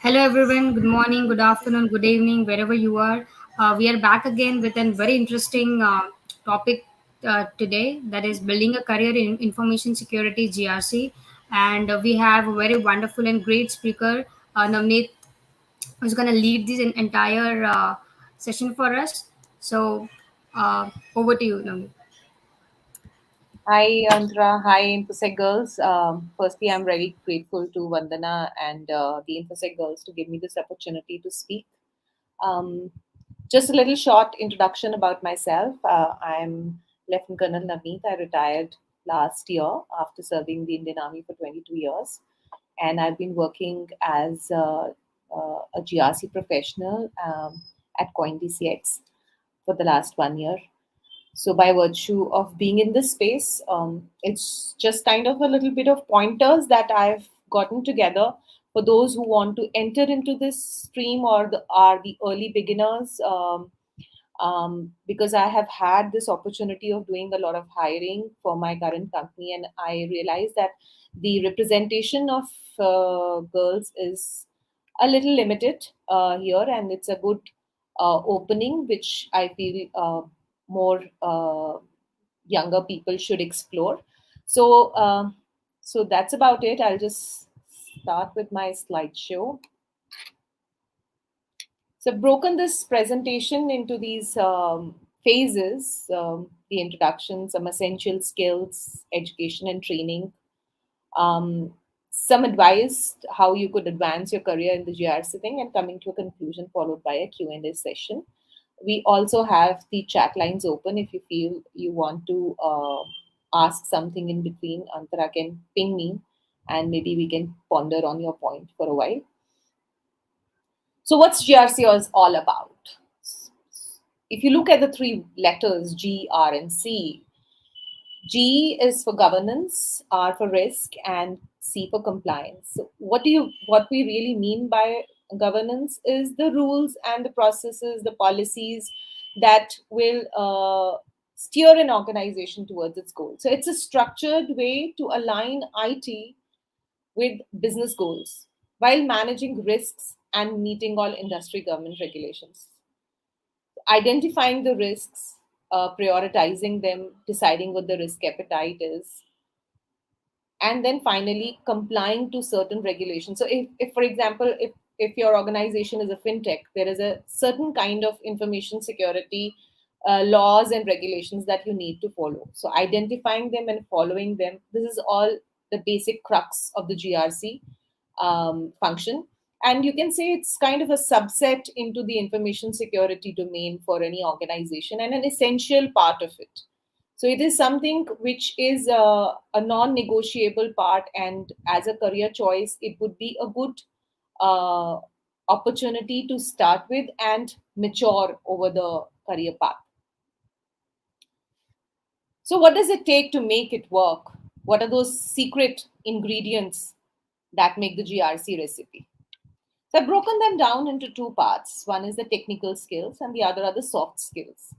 Hello, everyone. Good morning, good afternoon, good evening, wherever you are. We are back again with a very interesting topic today, that is building a career in information security GRC. And we have a very wonderful and great speaker, Navneet, who's going to lead this entire session for us. So, over to you, Navneet. Hi, Andra. Hi, InfoSec girls. Firstly, I'm very grateful to Vandana and the InfoSec girls to give me this opportunity to speak. Um, just a little short introduction about myself. I'm Lieutenant Colonel Navneet. I retired last year after serving the Indian Army for 22 years. And I've been working as a GRC professional at CoinDCX for the last 1 year. So, by virtue of being in this space, it's just kind of a little bit of pointers that I've gotten together for those who want to enter into this stream or are the early beginners. Because I have had this opportunity of doing a lot of hiring for my current company, and I realized that the representation of girls is a little limited here, and it's a good opening, which I feel more younger people should explore. So, so that's about it. I'll just start with my slideshow. So, I've broken this presentation into these phases: the introduction, some essential skills, education and training, um, some advice how you could advance your career in the GRC thing, and coming to a conclusion followed by a Q&A session. We also have the chat lines open if you feel you want to ask something in between. Antara can ping me and maybe we can ponder on your point for a while. So, what's GRC is all about? If you look at the three letters G, R, and C, G is for governance, R for risk, and C for compliance. So what we really mean by governance is the rules and the processes, the policies that will steer an organization towards its goal. So it's a structured way to align IT with business goals while managing risks and meeting all industry government regulations. Identifying the risks, prioritizing them, deciding what the risk appetite is, and then finally complying to certain regulations. So, if for example, if your organization is a fintech, there is a certain kind of information security laws and regulations that you need to follow. So, identifying them and following them, this is all the basic crux of the GRC function. And you can say it's kind of a subset into the information security domain for any organization and an essential part of it. So it is something which is a non-negotiable part, and as a career choice, it would be a good uh, opportunity to start with and mature over the career path. So, what does it take to make it work? What are those secret ingredients that make the GRC recipe? So I've broken them down into two parts. One is the technical skills, and the other are the soft skills.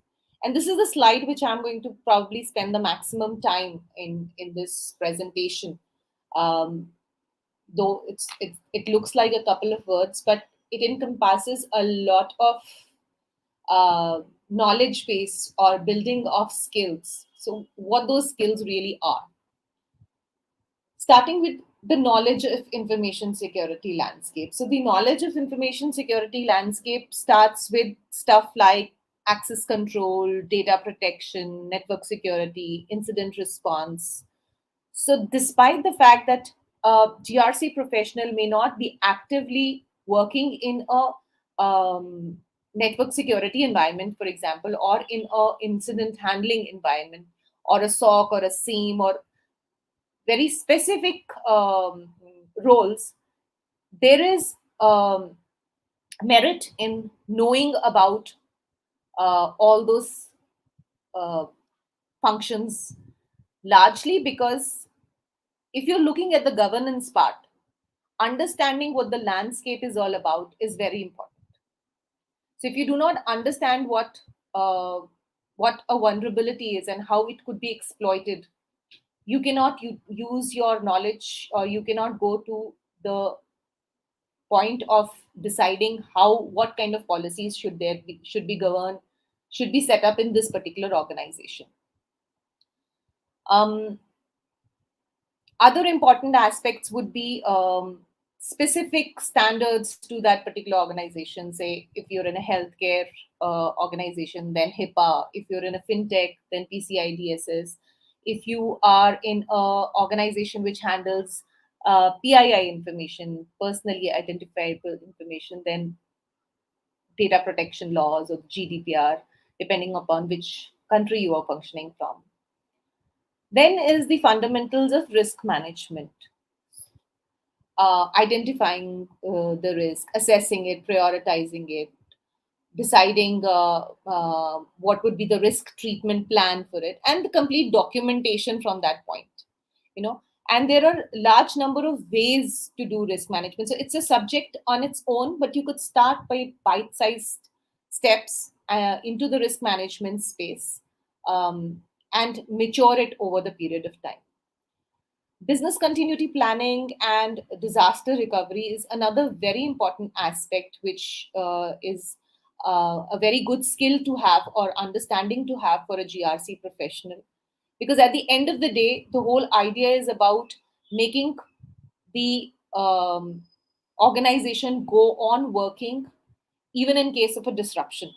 And this is the slide which I'm going to probably spend the maximum time in this presentation. Um, though it looks like a couple of words, but it encompasses a lot of knowledge base or building of skills. So, what those skills really are. Starting with the knowledge of information security landscape. So the knowledge of information security landscape starts with stuff like access control, data protection, network security, incident response. So despite the fact that a GRC professional may not be actively working in a network security environment, for example, or in a incident handling environment, or a SOC or a SIEM or very specific roles, there is merit in knowing about all those uh, functions, largely because if you're looking at the governance part, understanding what the landscape is all about is very important. So if you do not understand what a vulnerability is and how it could be exploited, you cannot use your knowledge, or you cannot go to the point of deciding what kind of policies should be set up in this particular organization. um, Other important aspects would be specific standards to that particular organization. Say, if you're in a healthcare organization, then HIPAA. If you're in a fintech, then PCI DSS. If you are in a organization which handles PII information, personally identifiable information, then data protection laws or GDPR, depending upon which country you are functioning from. Then is the fundamentals of risk management, identifying the risk, assessing it, prioritizing it, deciding what would be the risk treatment plan for it, and the complete documentation from that point. You know, and there are large number of ways to do risk management. So it's a subject on its own, but you could start by bite-sized steps into the risk management space, and mature it over the period of time. Business continuity planning and disaster recovery is another very important aspect, which is a very good skill to have or understanding to have for a GRC professional. Because at the end of the day, the whole idea is about making the organization go on working even in case of a disruption.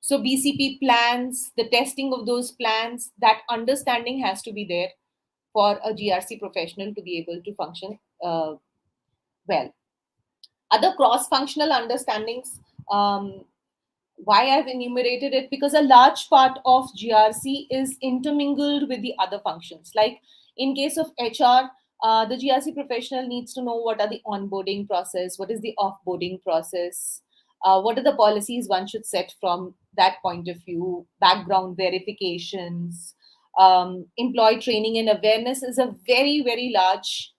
So BCP plans, the testing of those plans, that understanding has to be there for a GRC professional to be able to function well. Other cross-functional understandings, why I've enumerated it, because a large part of GRC is intermingled with the other functions. Like in case of HR, the GRC professional needs to know what are the onboarding process, what is the offboarding process, what are the policies one should set from that point of view, background verifications, employee training and awareness is a very, very large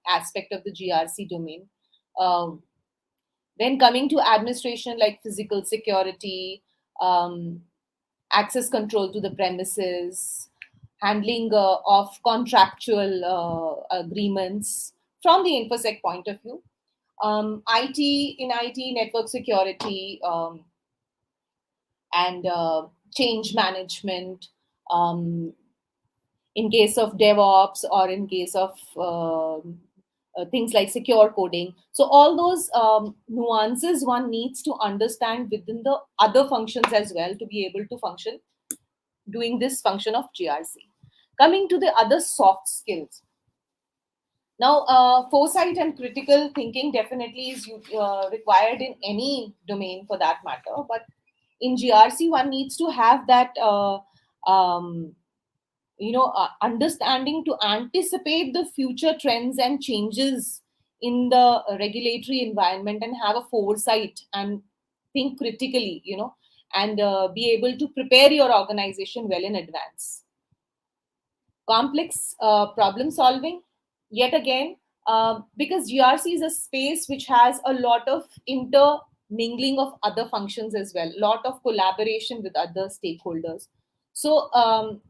aspect of the GRC domain. Um, then coming to administration like physical security, um, access control to the premises, handling of contractual agreements from the infosec point of view, IT network security, and change management, um, in case of DevOps or in case of things like secure coding. So all those nuances one needs to understand within the other functions as well to be able to function doing this function of GRC. Coming to the other soft skills. Now, foresight and critical thinking definitely is required in any domain for that matter. But in GRC, one needs to have that um, understanding to anticipate the future trends and changes in the regulatory environment and have a foresight and think critically, and be able to prepare your organization well in advance. Complex problem solving, yet again, because GRC is a space which has a lot of intermingling of other functions as well, lot of collaboration with other stakeholders. So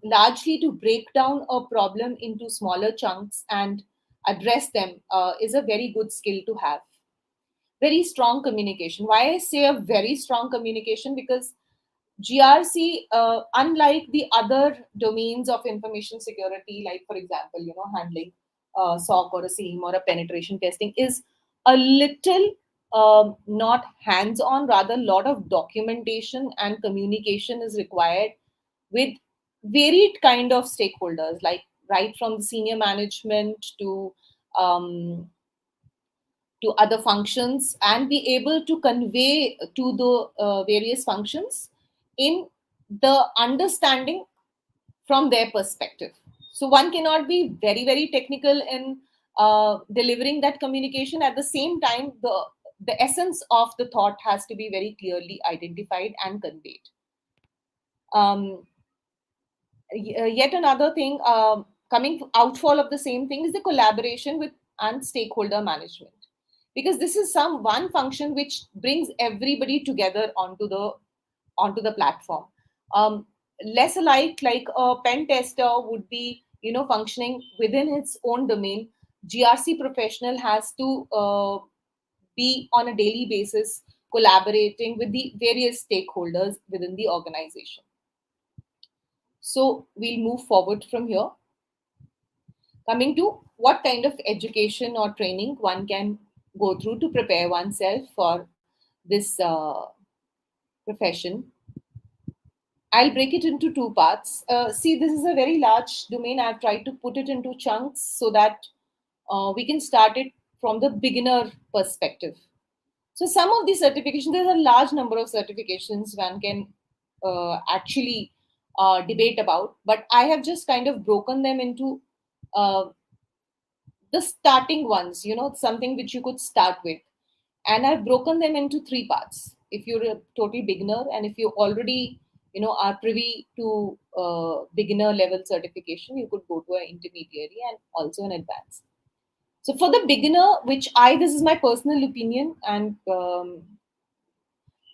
largely to break down a problem into smaller chunks and address them is a very good skill to have. Very strong communication. Why I say a very strong communication? Because GRC, unlike the other domains of information security, like for example, handling SOC or a SIEM or a penetration testing, is a little not hands-on. Rather, a lot of documentation and communication is required with varied kind of stakeholders, like right from the senior management um, to other functions, and be able to convey to the various functions in the understanding from their perspective. So one cannot be very, very technical in delivering that communication. At the same time, the essence of the thought has to be very clearly identified and conveyed. um, Yet another thing, coming outfall of the same thing, is the collaboration with and stakeholder management, because this is some one function which brings everybody together onto the platform. Less alike, like a pen tester would be functioning within its own domain. GRC professional has to be on a daily basis collaborating with the various stakeholders within the organization. So we'll move forward from here. Coming to what kind of education or training one can go through to prepare oneself for this profession. I'll break it into two parts. See, this is a very large domain. I've tried to put it into chunks so that we can start it from the beginner perspective. So, some of these certifications, there's a large number of certifications one can actually debate about, but I have just kind of broken them into uh, the starting ones, something which you could start with. And I've broken them into three parts. If you're a total beginner, and if you already are privy to beginner level certification, you could go to an intermediary and also an advanced. So for the beginner, this is my personal opinion, and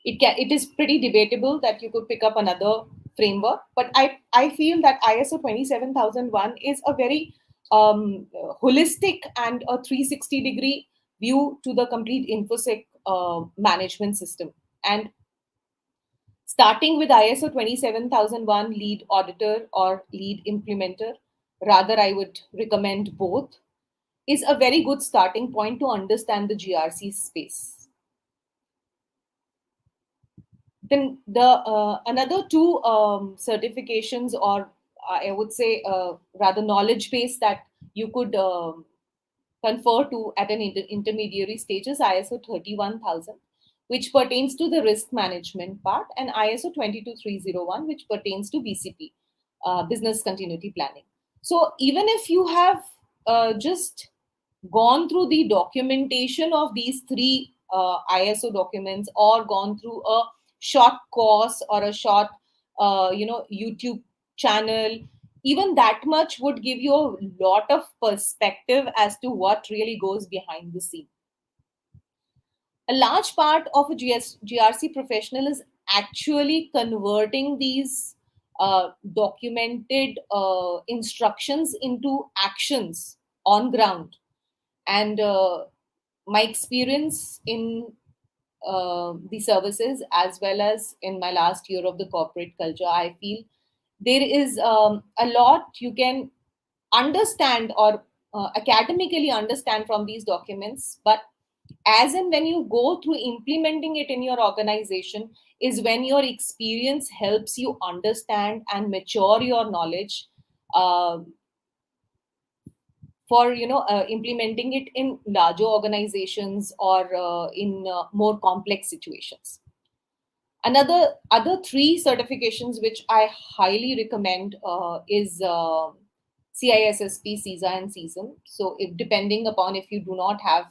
it is pretty debatable that you could pick up another framework, but I feel that ISO 27001 is a very holistic and a 360-degree view to the complete infosec management system. And starting with ISO 27001 lead auditor or lead implementer, rather I would recommend both, is a very good starting point to understand the GRC space. Then the another two certifications, or I would say rather knowledge base, that you could confer to at an intermediary stage is ISO 31000, which pertains to the risk management part, and ISO 22301, which pertains to BCP, business continuity planning. So even if you have just gone through the documentation of these three ISO documents, or gone through a short course or a short YouTube channel, even that much would give you a lot of perspective as to what really goes behind the scene. A large part of a GRC professional is actually converting these documented instructions into actions on ground. And my experience in the services, as well as in my last year of the corporate culture, I feel there is a lot you can understand, or academically understand from these documents, but as and when you go through implementing it in your organization is when your experience helps you understand and mature your knowledge uh, for implementing it in larger organizations, or in more complex situations. Another other three certifications which I highly recommend is CISSP, CISA, and CSIM. So, if depending upon, if you do not have,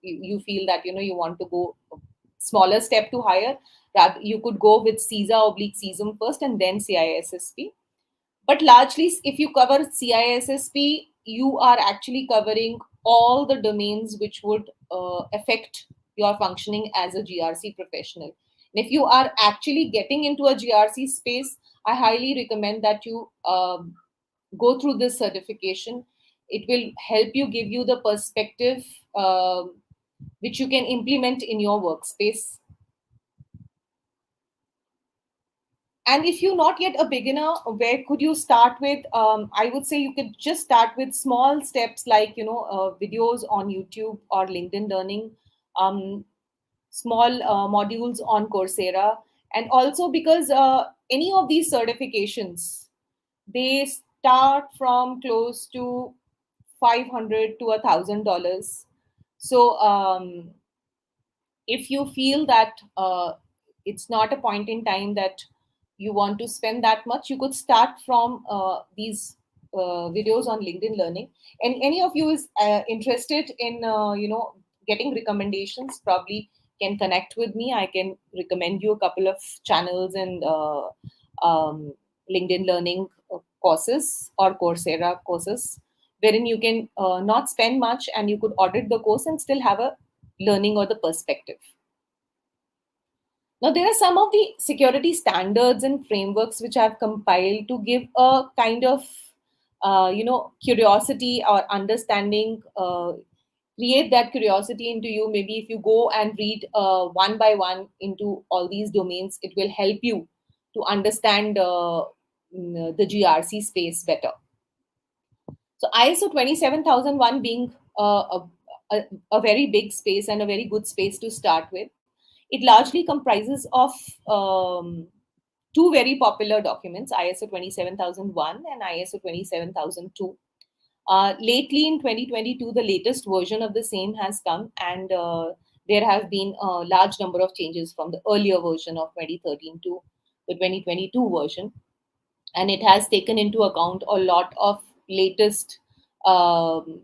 you feel that you want to go a smaller step to higher, rather you could go with CISA oblique CSIM first, and then CISSP. But largely, if you cover CISSP, you are actually covering all the domains which would affect your functioning as a GRC professional. And if you are actually getting into a GRC space, I highly recommend that you go through this certification. It will help you, give you the perspective which you can implement in your workspace. And if you're not yet a beginner, where could you start with? I would say you could just start with small steps, like videos on YouTube or LinkedIn Learning, um, small modules on Coursera, and also because any of these certifications, they start from close to 500 to $1,000. So if you feel that it's not a point in time that you want to spend that much, you could start from these videos on LinkedIn Learning. And any of you is interested in getting recommendations, probably can connect with me. I can recommend you a couple of channels and um, LinkedIn Learning courses or Coursera courses, wherein you can not spend much, and you could audit the course and still have a learning or the perspective. Now, there are some of the security standards and frameworks which I've compiled to give a kind of, curiosity or understanding create that curiosity into you. Maybe if you go and read one by one into all these domains, it will help you to understand the GRC space better. So ISO 27001 being a very big space and a very good space to start with, it largely comprises of two very popular documents, ISO 27001 and ISO 27002. Lately in 2022, the latest version of the same has come, and there have been a large number of changes from the earlier version of 2013 to the 2022 version. And it has taken into account a lot of latest um,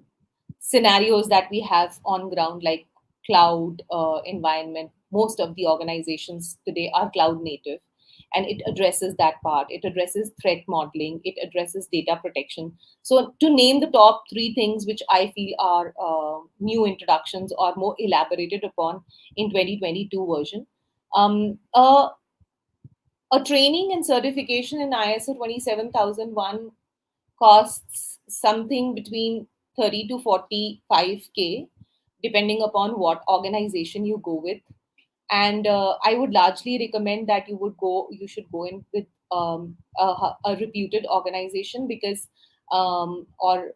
scenarios that we have on ground, like cloud environment. Most of the organizations today are cloud native, and it addresses that part. It addresses threat modeling, it addresses data protection. So to name the top three things which I feel are new introductions or more elaborated upon in 2022 version, a training and certification in ISO 27001 costs something between 30 to 45K, depending upon what organization you go with. And I would largely recommend that you should go in with a reputed organization, because or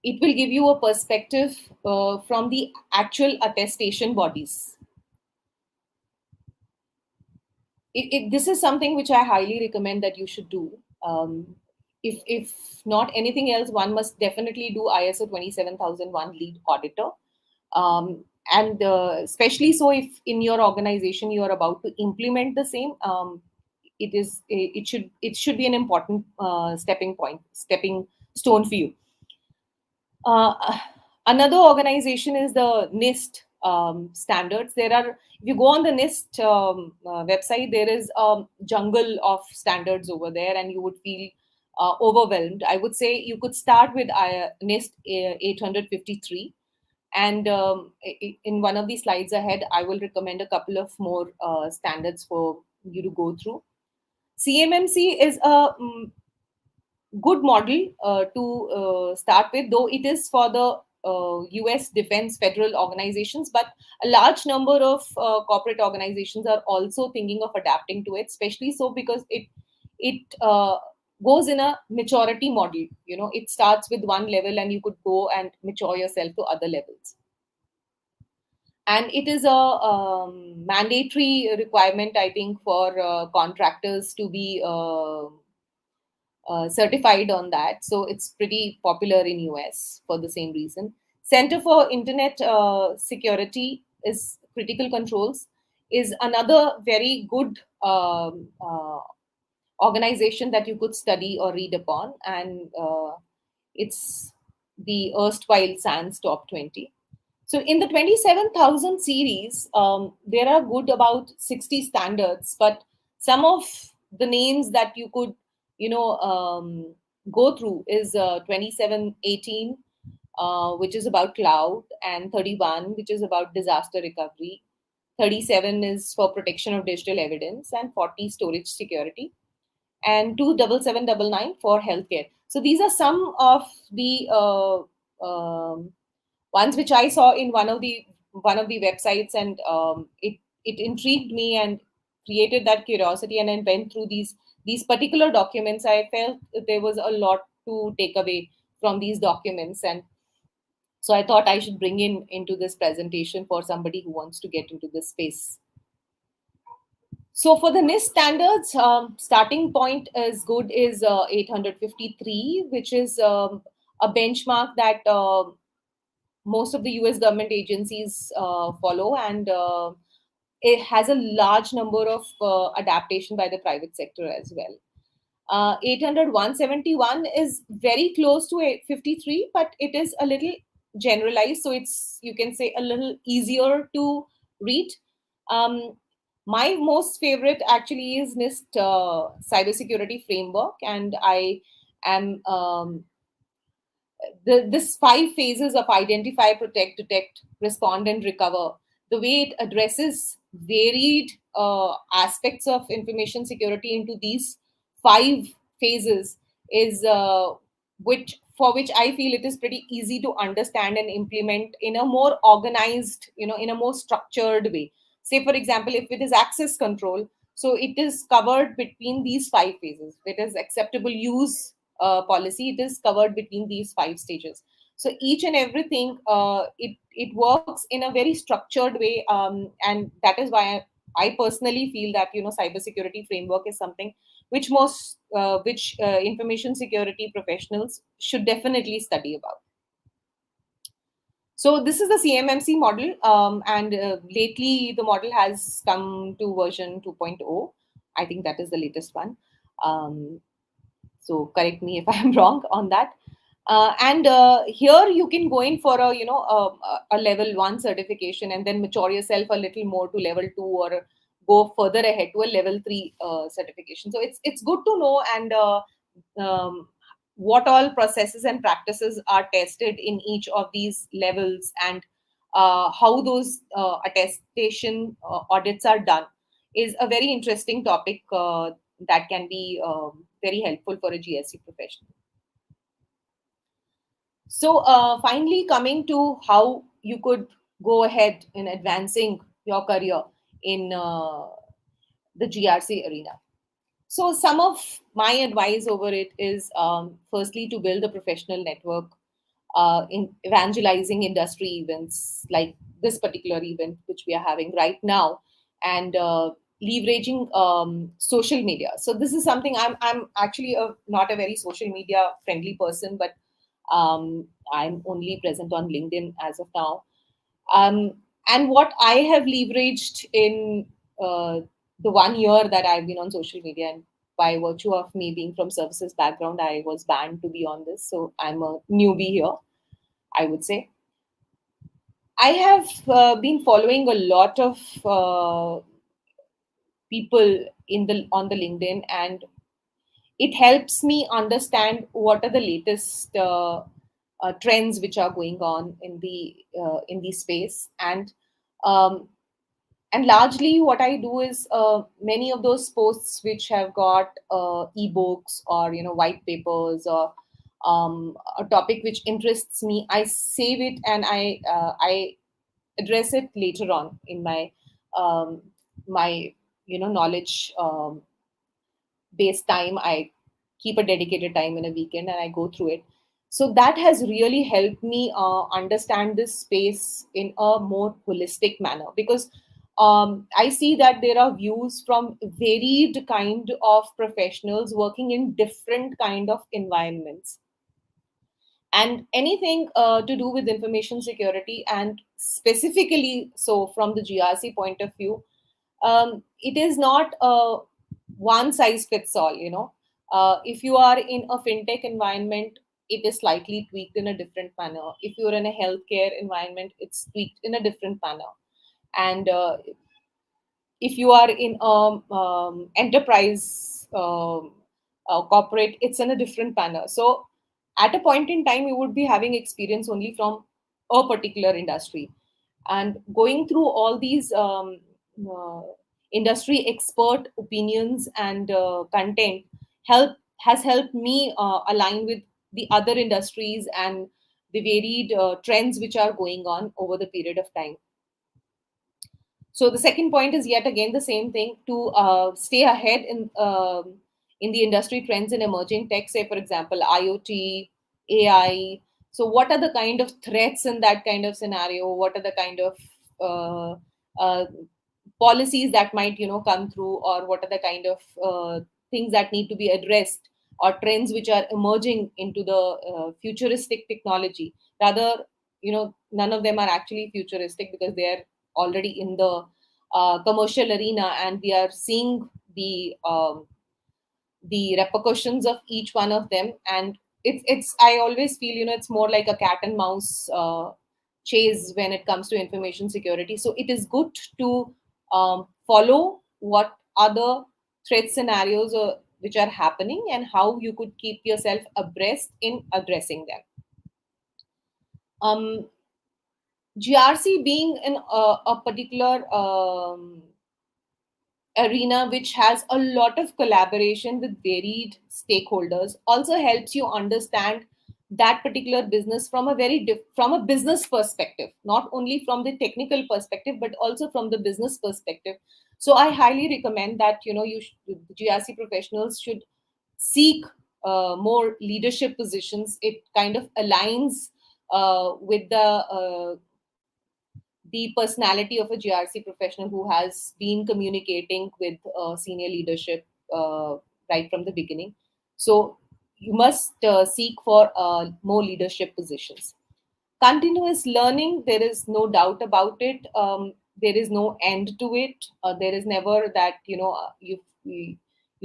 it will give you a perspective from the actual attestation bodies. This is something which I highly recommend that you should do. If not anything else, one must definitely do ISO 27001 lead auditor. And especially so if in your organization you are about to implement the same, it should be an important stepping stone for you. uh, Another organization is the NIST standards. There are, if you go on the NIST website, there is a jungle of standards over there, and you would feel overwhelmed. I would say you could start with NIST 853, and in one of the slides ahead, I will recommend a couple of more standards for you to go through. CMMC is a good model to start with, though it is for the US defense federal organizations, but a large number of corporate organizations are also thinking of adapting to it, especially so because it goes in a maturity model. You know, it starts with one level and you could go and mature yourself to other levels. And it is a mandatory requirement, I think, for contractors to be certified on that. So it's pretty popular in US for the same reason. Center for Internet Security is Critical Controls is another very good organization that you could study or read upon, and it's the erstwhile SANS Top 20. So in the 27,000 series, there are good about 60 standards, but some of the names that you could, go through is 2718, which is about cloud, and 31, which is about disaster recovery. 37 is for protection of digital evidence, and 40 storage security, and 27799 for healthcare. So these are some of the ones which I saw in one of the websites, and it intrigued me and created that curiosity. And I went through these particular documents. I felt that there was a lot to take away from these documents, and so I thought I should bring into this presentation for somebody who wants to get into this space. So for the NIST standards, starting point is good is 853, which is a benchmark that most of the US government agencies follow, and it has a large number of adaptation by the private sector as well. 800 171 is very close to 853, but it is a little generalized, so it's, you can say, a little easier to read. My most favorite actually is NIST cybersecurity framework, and I am this five phases of identify, protect, detect, respond, and recover. The way it addresses varied aspects of information security into these five phases is which for which I feel it is pretty easy to understand and implement in a more organized, in a more structured way. Say, for example, if it is access control, so it is covered between these five phases. If it is acceptable use policy, it is covered between these five stages. So each and everything, it works in a very structured way, and that is why I personally feel that cybersecurity framework is something which information security professionals should definitely study about. So this is the CMMC model, and lately the model has come to version 2.0. I think that is the latest one. Um, so correct me if I'm wrong on that. And here you can go in for a level 1 certification, and then mature yourself a little more to level 2, or go further ahead to a level 3 certification. So it's good to know, and what all processes and practices are tested in each of these levels, and how those attestation audits are done is a very interesting topic that can be very helpful for a GSC professional. So, finally, coming to how you could go ahead in advancing your career in the GRC arena. So, some of my advice over it is, firstly, to build a professional network in evangelizing industry events like this particular event, which we are having right now, and leveraging social media. So, this is something I'm actually not a very social media friendly person, but I'm only present on LinkedIn as of now. Um, and what I have leveraged in the 1 year that I've been on social media, and by virtue of me being from services background, I was banned to be on this. So I'm a newbie here, I would say. I have been following a lot of people in the on the LinkedIn, and it helps me understand what are the latest trends which are going on in the space. Um, and largely what I do is, many of those posts which have got ebooks or white papers, or a topic which interests me, I save it, and I address it later on in um, my knowledge based time. I keep a dedicated time in a weekend and I go through it. So that has really helped me understand this space in a more holistic manner, because I see that there are views from varied kind of professionals working in different kind of environments, and anything to do with information security, and specifically so from the GRC point of view. It is not a one size fits all. If you are in a fintech environment, it is slightly tweaked in a different manner. If you're in a healthcare environment, it's tweaked in a different manner. And if you are in enterprise, corporate, it's in a different manner. So at a point in time, you would be having experience only from a particular industry, and going through all these uh, industry expert opinions and content has helped me align with the other industries and the varied trends which are going on over the period of time. So the second point is yet again the same thing, to stay ahead in the industry trends and emerging tech. Say, for example, IoT, AI. So what are the kind of threats in that kind of scenario? What are the kind of uh, uh, policies that might come through, or what are the kind of things that need to be addressed, or trends which are emerging into the futuristic technology? Rather, none of them are actually futuristic, because they are already in the commercial arena, and we are seeing the repercussions of each one of them. And it's I always feel, it's more like a cat and mouse chase when it comes to information security. So it is good to follow what other threat scenarios which are happening, and how you could keep yourself abreast in addressing them. GRC being in a particular arena which has a lot of collaboration with varied stakeholders also helps you understand that particular business from a from a business perspective, not only from the technical perspective but also from the business perspective. So I highly recommend that the GRC professionals should seek more leadership positions. It kind of aligns with the personality of a GRC professional who has been communicating with senior leadership right from the beginning. So you must seek for more leadership positions. Continuous learning, there is no doubt about it. There is no end to it. There is never that you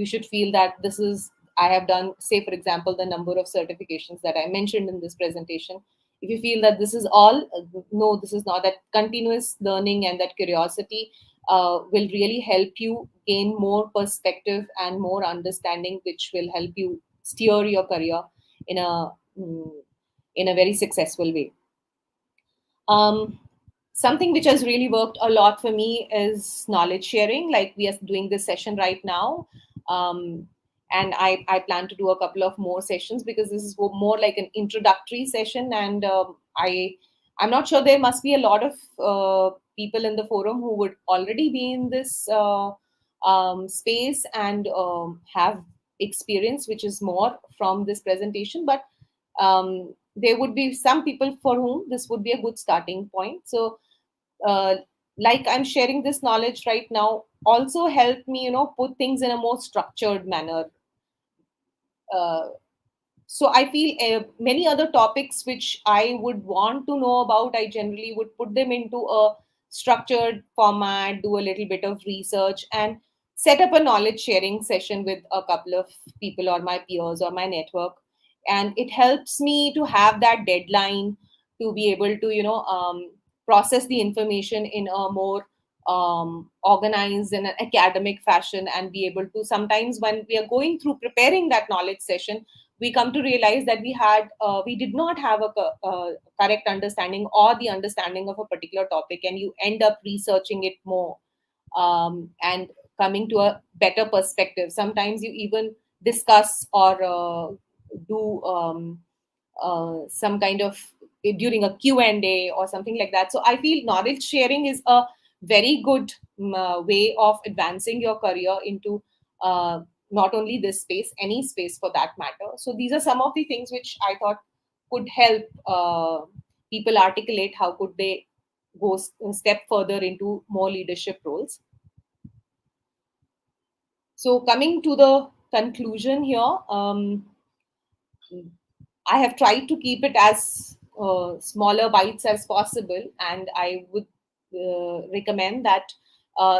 should feel that this is, I have done, say for example, the number of certifications that I mentioned in this presentation. If you feel that this is all, no, this is not. That continuous learning and that curiosity will really help you gain more perspective and more understanding, which will help you steer your career in a mm, in a very successful way. um, Something which has really worked a lot for me is knowledge sharing, like we are doing this session right now. And I plan to do a couple of more sessions, because this is more like an introductory session. And I'm not sure, there must be a lot of people in the forum who would already be in this space and have experience which is more from this presentation. But there would be some people for whom this would be a good starting point. So uh, like I'm sharing this knowledge right now also help me put things in a more structured manner. uh, so I feel many other topics which I would want to know about, I generally would put them into a structured format, do a little bit of research, and set up a knowledge sharing session with a couple of people or my peers or my network. And it helps me to have that deadline to be able to process the information in a more organized and an academic fashion, and be able to, sometimes when we are going through preparing that knowledge session, we come to realize that we did not have a correct understanding or the understanding of a particular topic, and you end up researching it more, and coming to a better perspective. Sometimes you even discuss or do some kind of, during a Q&A or something like that. So I feel knowledge sharing is a very good way of advancing your career into uh, not only this space, any space for that matter. So these are some of the things which I thought could help people articulate how could they go step further into more leadership roles. So coming to the conclusion here, I have tried to keep it as smaller bites as possible, and I would recommend that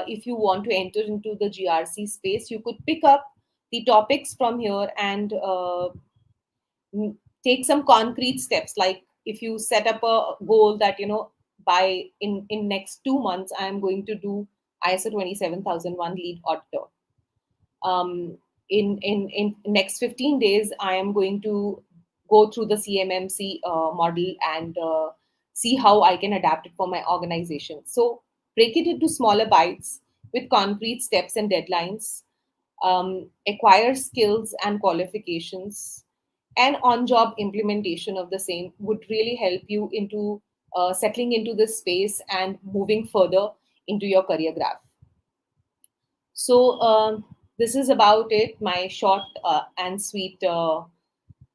if you want to enter into the GRC space, you could pick up the topics from here and take some concrete steps. Like if you set up a goal that by in next 2 months I am going to do ISO 27001 lead auditor. In next 15 days I am going to go through the CMMC model and see how I can adapt it for my organization. So break it into smaller bites with concrete steps and deadlines. Acquire skills and qualifications, and on-job implementation of the same would really help you into settling into this space and moving further into your career graph. So this is about it, my short and sweet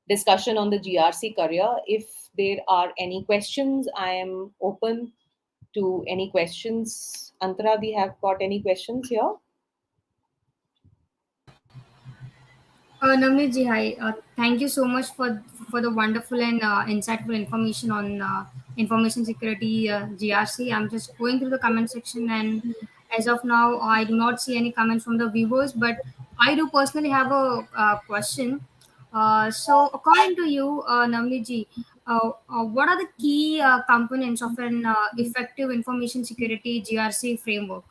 discussion on the GRC career. If there are any questions, I am open to any questions. Antara, we have got any questions here? Navneet ji, hi. Thank you so much for the wonderful and insightful information on information security GRC. I'm just going through the comment section, and as of now, I do not see any comments from the viewers. But I do personally have a question. So, according to you, Navneet ji, what are the key components of an effective information security GRC framework?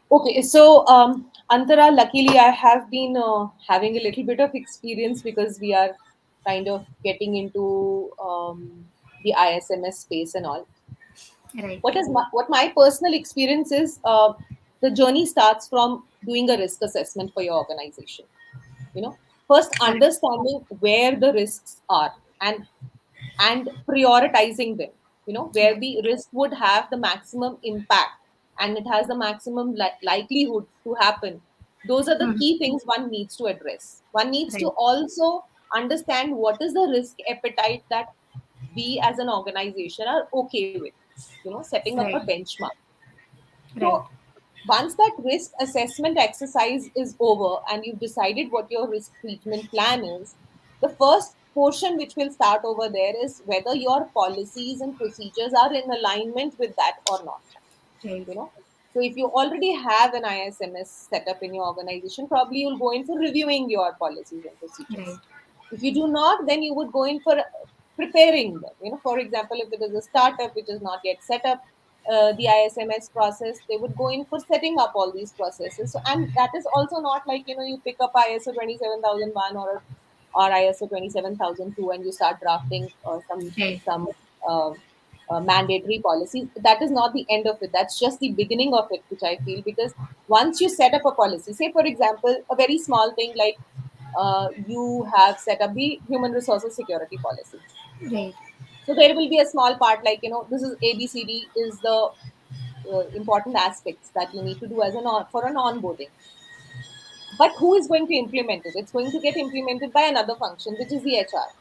Okay, so Antara, luckily I have been having a little bit of experience, because we are kind of getting into the ISMS space and all. Right. What my personal experience is, the journey starts from doing a risk assessment for your organization. You know, First, Correct. understanding where the risks are, and prioritizing them, where Right. the risk would have the maximum impact and it has the maximum likelihood to happen. Those are the Mhm. key things one needs to address. One needs to Right. also understand what is the risk appetite that we as an organization are okay with, setting up a Right. benchmark. Right. So once that risk assessment exercise is over and you've decided what your risk treatment plan is, the first portion which will start over there is whether your policies and procedures are in alignment with that or not. Right. you know so if you already have an ISMS set up in your organization, probably you'll go in for reviewing your policies and Right. procedures. If you do not, then you would go in for preparing them. For example, if it is a startup which is not yet set up the ISMS process, they would go in for setting up all these processes. So, and that is also not like, you pick up ISO 27001 or ISO 27002 and you start drafting Right. some uh, mandatory policies. That is not the end of it. That's just the beginning of it, which I feel, because once you set up a policy, say for example, a very small thing like you have set up the human resources security policy. Right. So there will be a small part like, this is ABCD is the important aspects that you need to do as for an onboarding. But who is going to implement it? It's going to get implemented by another function, which is the HR,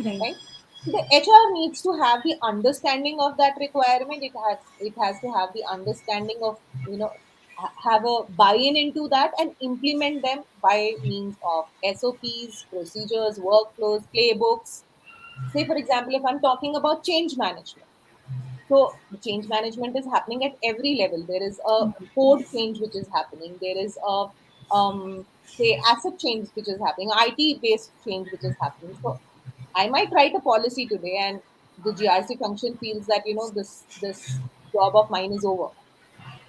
Right. right? So the HR needs to have the understanding of that requirement. It has to have the understanding of, have a buy-in into that and implement them by means of SOPs, procedures, workflows, playbooks. Say for example, if I'm talking about change management, so the change management is happening at every level. There is a code change which is happening. There is a say asset change which is happening, IT based change which is happening. So I might write a policy today, and the GRC function feels that, this job of mine is over.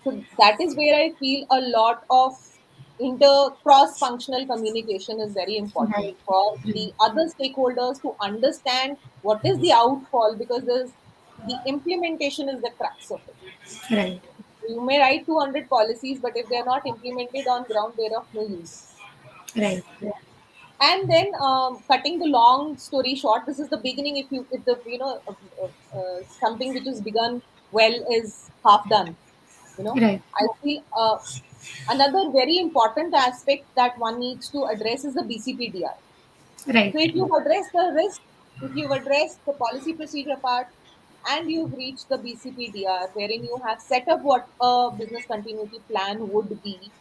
So that is where I feel a lot of inter cross functional communication is very important Right. for the other stakeholders to understand what is the outfall, because the implementation is the crux of it. Right. You may write 200 policies, but if they are not implemented on ground, they're of no use. Right. And then, cutting the long story short, this is the beginning. If the something which is begun well is half done, Right. I feel another very important aspect that one needs to address is the BCPDR. Right. So if you've addressed the risk, if you've addressed the policy procedure part, and you've reached the BCPDR, wherein you have set up what a business continuity plan would be,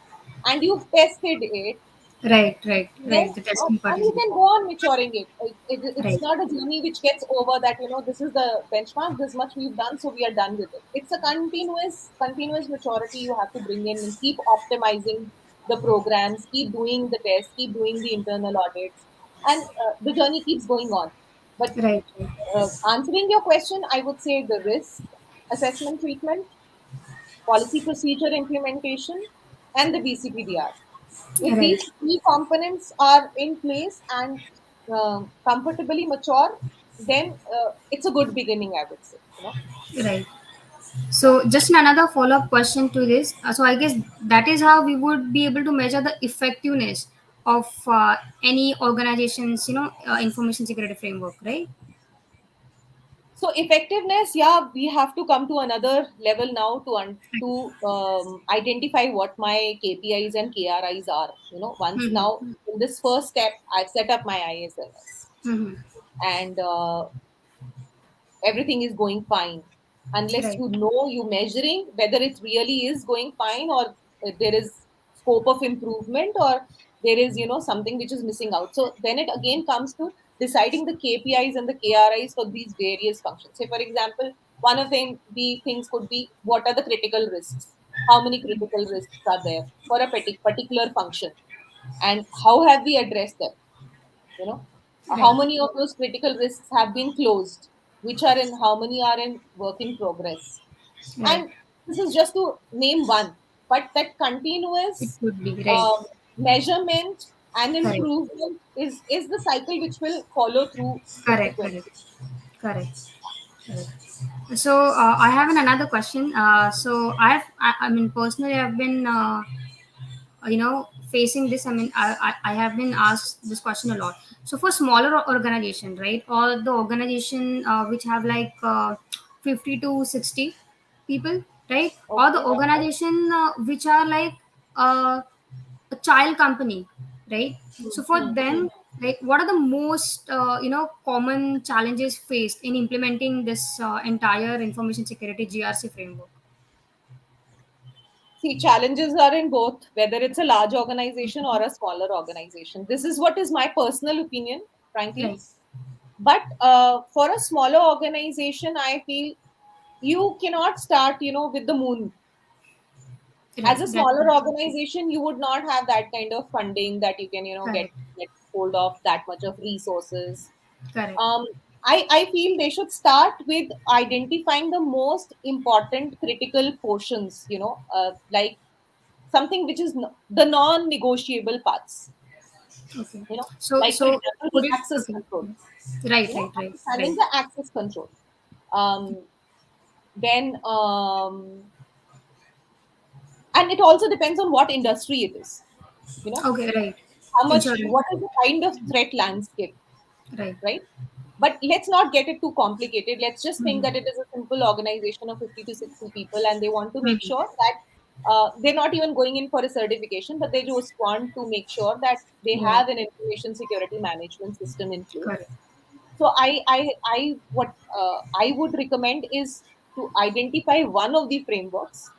and you've tested it, Right. Right. then Right. The testing part and is you can go important. on maturing it. It's Right. not a journey which gets over that, this is the benchmark, this much we've done, so we are done with it. It's a continuous maturity you have to bring in and keep optimizing the programs, keep doing the tests, keep doing the internal audits, and the journey keeps going on. But Right. answering your question, I would say the risk assessment treatment, policy procedure implementation, and the BCPDR. If Right. these three components are in place and comfortably mature, then it's a good beginning, I would say. Right. So, just another follow up question to this. So, I guess that is how we would be able to measure the effectiveness of any organization's, information security framework, right? So effectiveness, yeah, we have to come to another level now to identify what my KPIs and KRIs are. Once now Mm-hmm. in this first step, I've set up my ISMS, Mm-hmm. and everything is going fine, unless Right. you measuring whether it really is going fine, or there is scope of improvement, or there is something which is missing out. So then it again comes to deciding the KPIs and the KRIs for these various functions. Say for example, one of the things could be, what are the critical risks, how many critical risks are there for a particular function, and how have we addressed them. you know how Right. many of those critical risks have been closed, which are in how many are in work in progress. Right. And this is just to name one, but that It continuous would be right. um, measurement and Correct. improvement is the cycle which will follow through Correct. subsequently. Correct. Correct. Correct. So I have another question. So I mean, personally, I've been, facing this. I mean, I have been asked this question a lot. So for smaller organization, right, or the organization which have like 50 to 60 people, right, or the Okay. organization which are like uh, a child company, right? So for Hmm. them, like what are the most common challenges faced in implementing this entire information security GRC framework? See, challenges are in both, whether it's a large organization or a smaller organization. This is what is my personal opinion, frankly. Right, But for a smaller organization, I feel you cannot start, with the moon. As right, a that smaller organization, you would not have that kind of funding that you can, correct, get hold of that much of resources. correct. Um, I feel they should start with identifying the most important critical portions, like something which is the non-negotiable parts, Okay. you know, So like for so example, would the it access okay. control, Right, right, right, understanding right. the access control. Um, then, and it also depends on what industry it is, you know, Okay, right. how much, Insurance. what is the kind of threat landscape, Right. right? But let's not get it too complicated. Let's just think that Mm-hmm. it is a simple organization of 50 to 60 people, and they want to make Mm-hmm. sure that they're not even going in for a certification, but they just want to make sure that they Right. have an information security management system in place. Correct. So what I would recommend is to identify one of the frameworks.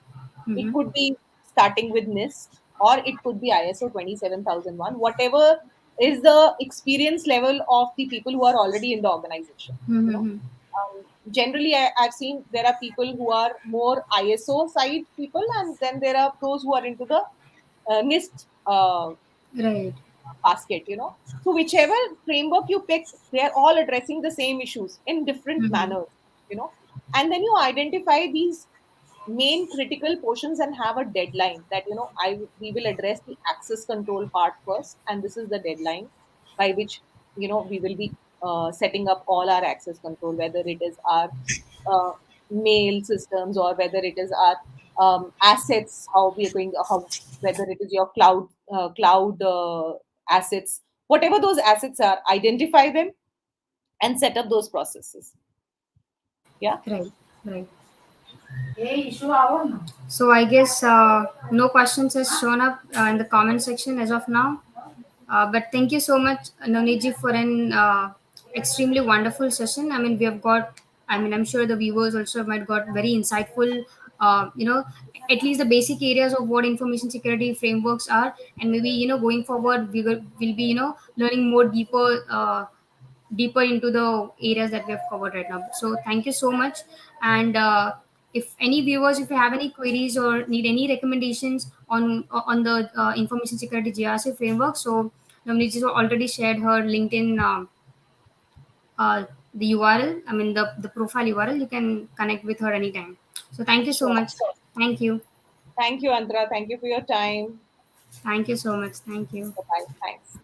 It Mm-hmm. could be starting with NIST, or it could be ISO 27001, whatever is the experience level of the people who are already in the organization. You know, Mm-hmm. generally, I've seen there are people who are more ISO side people, and then there are those who are into the NIST Right. basket. So whichever framework you pick, they are all addressing the same issues in different Mm-hmm. manners. you know and then you identify these main critical portions and have a deadline that we will address the access control part first, and this is the deadline by which we will be setting up all our access control, whether it is our mail systems, or whether it is our assets, how we are going, how whether it is your cloud assets, whatever those assets are, identify them and set up those processes. Yeah. Right. Right. So I guess no questions has shown up in the comment section as of now. But thank you so much, Noniji, for an extremely wonderful session. I mean, we have got. I mean, I'm sure the viewers also might got very insightful. At least the basic areas of what information security frameworks are, and maybe going forward will be learning more deeper into the areas that we have covered right now. So thank you so much. And if any viewers, if you have any queries or need any recommendations on the information security GRC framework, so Navneet ji already shared her LinkedIn the URL. I mean the profile URL. You can connect with her anytime. So thank you so Sure. much. Thank you. Thank you, Andra. Thank you for your time. Thank you so much. Thank you. Bye. Thanks.